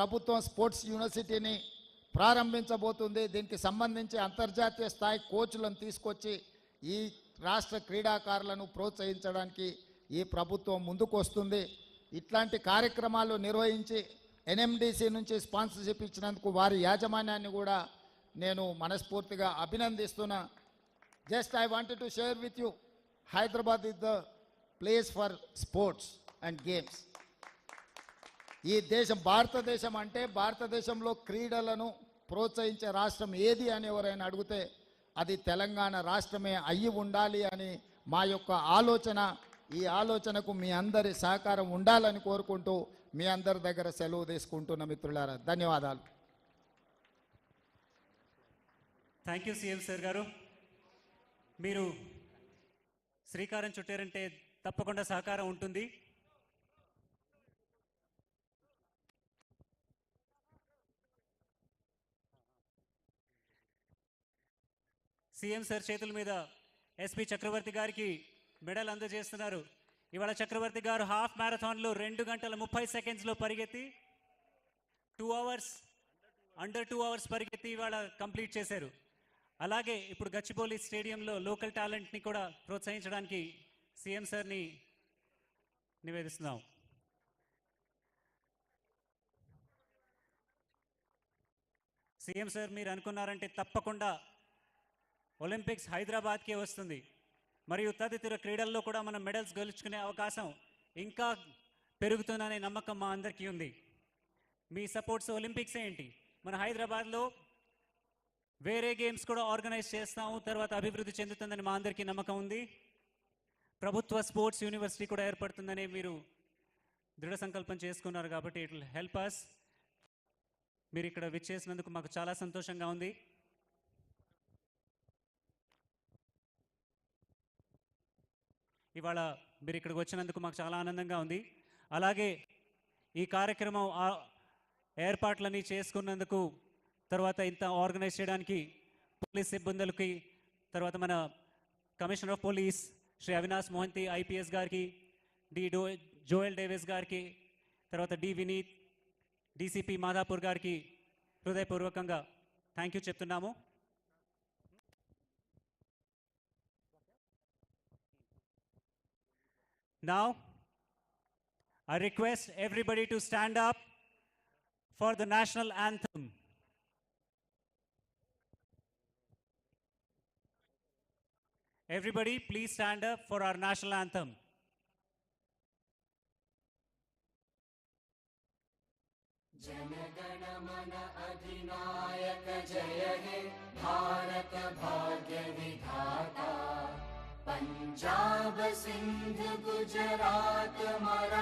ప్రభుత్వం స్పోర్ట్స్ యూనివర్సిటీని ప్రారంభించబోతుంది. దీనికి సంబంధించి అంతర్జాతీయ స్థాయి కోచ్లను తీసుకొచ్చి ఈ రాష్ట్ర క్రీడాకారులను ప్రోత్సహించడానికి ఈ ప్రభుత్వం ముందుకు వస్తుంది. ఇట్లాంటి కార్యక్రమాలు నిర్వహించి ఎన్ఎండిసి నుంచి స్పాన్సర్షిప్ ఇచ్చినందుకు వారి యాజమాన్యాన్ని కూడా నేను మనస్ఫూర్తిగా అభినందిస్తున్నా. Just I wanted to share with you, Hyderabad is the place for sports and games. ఈ దేశం భారతదేశం అంటే భారతదేశంలో క్రీడలను ప్రోత్సహించే రాష్ట్రం ఏది అని ఎవరైనా అడిగితే అది తెలంగాణ రాష్ట్రమే అయ్యి ఉండాలి అని మా యొక్క ఆలోచన. ఈ ఆలోచనకు మీ అందరి సహకారం ఉండాలని కోరుకుంటూ మీ అందరి దగ్గర సెలవు తీసుకుంటున్న మిత్రులారా, ధన్యవాదాలు. థ్యాంక్ యూ సీఎం సార్ గారు. మీరు శ్రీకారం చుట్టారంటే తప్పకుండా సహకారం ఉంటుంది. సీఎం సార్ చేతుల మీద ఎస్పీ చక్రవర్తి గారికి మెడల్ అందజేస్తున్నారు. ఇవాళ చక్రవర్తి గారు హాఫ్ మ్యారథాన్లో 2 గంటల 30 సెకండ్స్లో పరిగెత్తి అండర్ 2 అవర్స్ పరిగెత్తి ఇవాళ కంప్లీట్ చేశారు. అలాగే ఇప్పుడు గచ్చిబౌలి స్టేడియంలో లోకల్ టాలెంట్ని కూడా ప్రోత్సహించడానికి సీఎం సార్ని నివేదిస్తున్నాం. సీఎం సార్ మీరు అనుకున్నారంటే తప్పకుండా ఒలింపిక్స్ హైదరాబాద్కే వస్తుంది. మరియు తదితర క్రీడల్లో కూడా మనం మెడల్స్ గెలుచుకునే అవకాశం ఇంకా పెరుగుతుందనే నమ్మకం మా అందరికీ ఉంది. మీ సపోర్ట్స్ ఒలింపిక్స్ ఏంటి, మన హైదరాబాద్లో వేరే గేమ్స్ కూడా ఆర్గనైజ్ చేస్తాము, తర్వాత అభివృద్ధి చెందుతుందని మా అందరికీ నమ్మకం ఉంది. ప్రభుత్వ స్పోర్ట్స్ యూనివర్సిటీ కూడా ఏర్పడుతుందని మీరు దృఢ సంకల్పం చేసుకున్నారు కాబట్టి ఇట్ విల్ హెల్ప్ అస్. మీరు ఇక్కడ విచ్చేసినందుకు మాకు చాలా సంతోషంగా ఉంది. ఇవాళ మీరు ఇక్కడికి వచ్చినందుకు మాకు చాలా ఆనందంగా ఉంది. అలాగే ఈ కార్యక్రమం ఏర్పాట్లని చేసుకున్నందుకు, తర్వాత ఇంత ఆర్గనైజ్ చేయడానికి పోలీస్ సిబ్బందులకి, తర్వాత మన commissioner of police Shri Avinash Mohanty IPS గారికి, జోయల్ డేవిస్ గారికి, తర్వాత వినీత్ డీసీపీ మాదాపూర్ గారికి హృదయపూర్వకంగా థ్యాంక్ యూ చెప్తున్నాము. Now, I request everybody to stand up for the national anthem. Everybody, please stand up for our national anthem. जनगण मन अधिनायक जय हे भारत भाग्य विधाता, पंजाब सिंध गुजरात मराठा